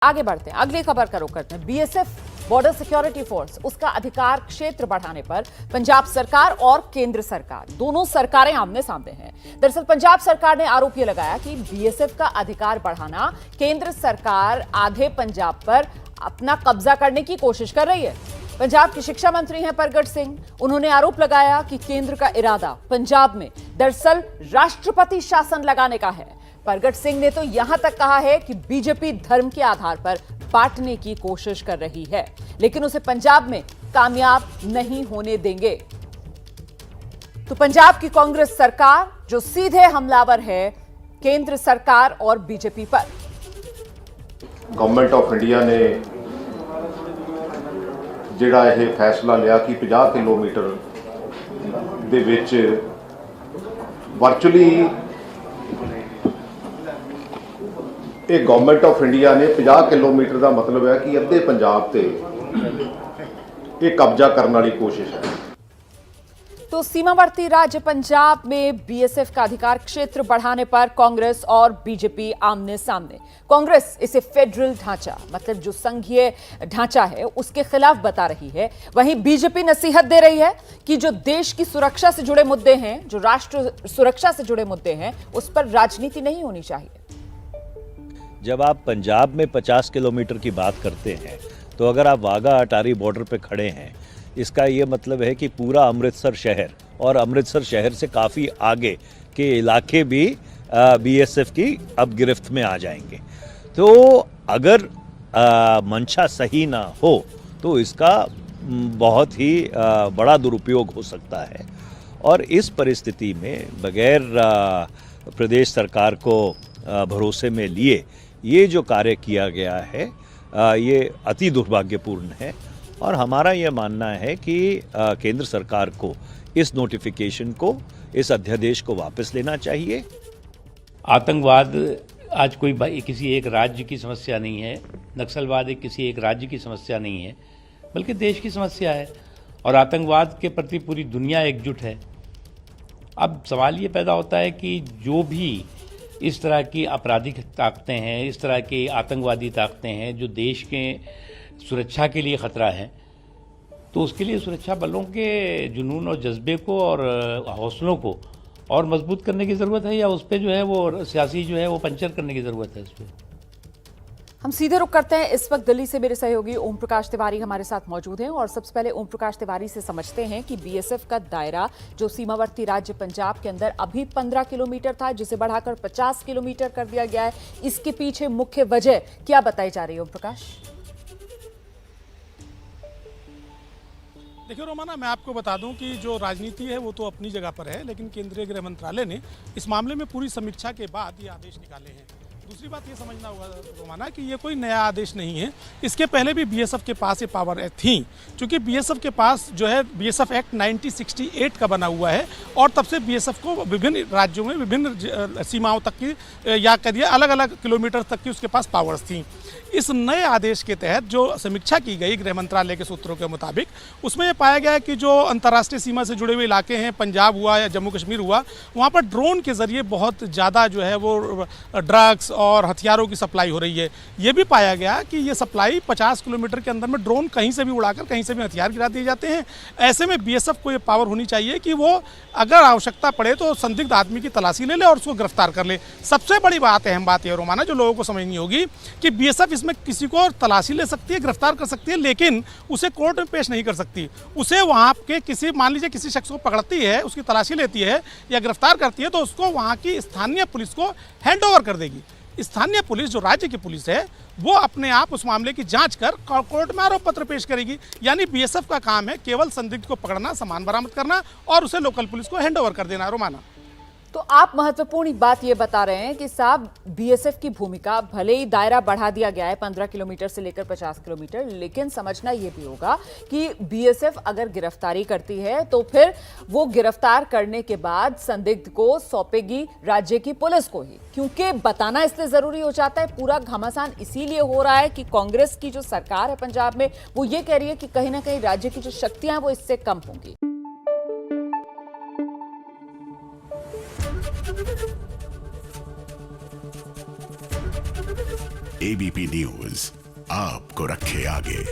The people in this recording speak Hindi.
आगे बढ़ते हैं, अगली खबर का रुख करते हैं। बीएसएफ बॉर्डर सिक्योरिटी फोर्स, उसका अधिकार क्षेत्र बढ़ाने पर पंजाब सरकार और केंद्र सरकार दोनों सरकारें आमने सामने हैं। दरअसल पंजाब सरकार ने आरोप यह लगाया कि बीएसएफ का अधिकार बढ़ाना केंद्र सरकार आधे पंजाब पर अपना कब्जा करने की कोशिश कर रही है। पंजाब के शिक्षा मंत्री हैं परगट सिंह, उन्होंने आरोप लगाया कि केंद्र का इरादा पंजाब में दरअसल राष्ट्रपति शासन लगाने का है। परगट सिंह ने तो यहां तक कहा है कि बीजेपी धर्म के आधार पर बांटने की कोशिश कर रही है, लेकिन उसे पंजाब में कामयाब नहीं होने देंगे। तो पंजाब की कांग्रेस सरकार जो सीधे हमलावर है केंद्र सरकार और बीजेपी पर। गवर्नमेंट ऑफ इंडिया ने ਜਿਹੜਾ ਇਹ फैसला लिया कि 50 किलोमीटर ਦੇ ਵਿੱਚ वर्चुअली ਇਹ गवर्नमेंट ऑफ इंडिया ने 50 किलोमीटर का मतलब है कि अद्धे पंजाब ते ਇਹ कब्जा करने वाली कोशिश है। तो सीमावर्ती राज्य पंजाब में बीएसएफ का अधिकार क्षेत्र बढ़ाने पर कांग्रेस और बीजेपी आमने सामने। कांग्रेस इसे फेडरल ढांचा, मतलब जो संघीय ढांचा है, उसके खिलाफ बता रही है। वहीं बीजेपी नसीहत दे रही है कि जो देश की सुरक्षा से जुड़े मुद्दे हैं, जो राष्ट्र सुरक्षा से जुड़े मुद्दे हैं, उस पर राजनीति नहीं होनी चाहिए। जब आप पंजाब में 50 किलोमीटर की बात करते हैं, तो अगर आप वाघा अटारी बॉर्डर पे खड़े हैं, इसका ये मतलब है कि पूरा अमृतसर शहर और अमृतसर शहर से काफ़ी आगे के इलाके भी बीएसएफ की अब गिरफ्त में आ जाएंगे। तो अगर मंशा सही ना हो तो इसका बहुत ही बड़ा दुरुपयोग हो सकता है। और इस परिस्थिति में बगैर प्रदेश सरकार को भरोसे में लिए ये जो कार्य किया गया है, ये अति दुर्भाग्यपूर्ण है। और हमारा ये मानना है कि केंद्र सरकार को इस नोटिफिकेशन को, इस अध्यादेश को वापस लेना चाहिए। आतंकवाद आज कोई किसी एक राज्य की समस्या नहीं है, नक्सलवाद किसी एक राज्य की समस्या नहीं है, बल्कि देश की समस्या है। और आतंकवाद के प्रति पूरी दुनिया एकजुट है। अब सवाल ये पैदा होता है कि जो भी इस तरह की आपराधिक ताकतें हैं, इस तरह की आतंकवादी ताकतें हैं जो देश के सुरक्षा के लिए ख़तरा है, तो उसके लिए सुरक्षा बलों के जुनून और जज्बे को और हौसलों को और मजबूत करने की ज़रूरत है, या उस पर जो है वो सियासी जो है वो पंचर करने की ज़रूरत है। इस पर हम सीधे रुक करते हैं। इस वक्त दिल्ली से मेरे सहयोगी ओम प्रकाश तिवारी हमारे साथ मौजूद हैं और सबसे पहले ओम प्रकाश तिवारी से समझते हैं कि बीएसएफ का दायरा जो सीमावर्ती राज्य पंजाब के अंदर अभी 15 किलोमीटर था, जिसे बढ़ाकर 50 किलोमीटर कर दिया गया है, इसके पीछे मुख्य वजह क्या बताई जा रही है? ओम प्रकाश। देखिए रोमाना, मैं आपको बता दूं कि जो राजनीति है वो तो अपनी जगह पर है, लेकिन केंद्रीय गृह मंत्रालय ने इस मामले में पूरी समीक्षा के बाद ये आदेश निकाले हैं। दूसरी बात ये समझना होगा रोमाना कि ये कोई नया आदेश नहीं है। इसके पहले भी बीएसएफ के पास ये पावर थी, क्योंकि बीएसएफ के पास जो है बीएसएफ एक्ट 1968 का बना हुआ है और तब से बीएसएफ को विभिन्न राज्यों में विभिन्न सीमाओं तक की या करिए अलग अलग किलोमीटर तक की उसके पास पावर्स थी। इस नए आदेश के तहत जो समीक्षा की गई गृह मंत्रालय के सूत्रों के मुताबिक, उसमें यह पाया गया है कि जो अंतर्राष्ट्रीय सीमा से जुड़े हुए इलाके हैं, पंजाब हुआ या जम्मू कश्मीर हुआ, वहाँ पर ड्रोन के जरिए बहुत ज़्यादा जो है वो ड्रग्स और हथियारों की सप्लाई हो रही है। ये भी पाया गया कि ये सप्लाई 50 किलोमीटर के अंदर में ड्रोन कहीं से भी उड़ाकर कहीं से भी हथियार गिरा दिए जाते हैं। ऐसे में बीएसएफ को ये पावर होनी चाहिए कि वो अगर आवश्यकता पड़े तो संदिग्ध आदमी की तलाशी ले ले और उसको गिरफ्तार कर ले। सबसे बड़ी बात, अहम बात यह रोमाना जो लोगों को समझनी होगी कि बीएसएफ इसमें किसी को तलाशी ले सकती है, गिरफ्तार कर सकती है, लेकिन उसे कोर्ट में पेश नहीं कर सकती। उसे वहाँ के किसी, मान लीजिए किसी शख्स को पकड़ती है, उसकी तलाशी लेती है या गिरफ्तार करती है, तो उसको वहाँ की स्थानीय पुलिस को हैंड ओवर कर देगी। स्थानीय पुलिस जो राज्य की पुलिस है वो अपने आप उस मामले की जांच कर कोर्ट में आरोप पत्र पेश करेगी। यानी बीएसएफ का काम है केवल संदिग्ध को पकड़ना, सामान बरामद करना और उसे लोकल पुलिस को हैंड ओवर कर देना। रोमाना, तो आप महत्वपूर्ण बात यह बता रहे हैं कि साहब बीएसएफ की भूमिका, भले ही दायरा बढ़ा दिया गया है 15 किलोमीटर से लेकर 50 किलोमीटर, लेकिन समझना यह भी होगा कि बीएसएफ अगर गिरफ्तारी करती है तो फिर वो गिरफ्तार करने के बाद संदिग्ध को सौंपेगी राज्य की पुलिस को ही, क्योंकि बताना इसलिए जरूरी हो जाता है। पूरा घमासान इसीलिए हो रहा है कि कांग्रेस की जो सरकार है पंजाब में, वो ये कह रही है कि कहीं ना कहीं राज्य की जो शक्तियां हैं वो इससे कम होंगी। एबीपी न्यूज आपको रखे आगे।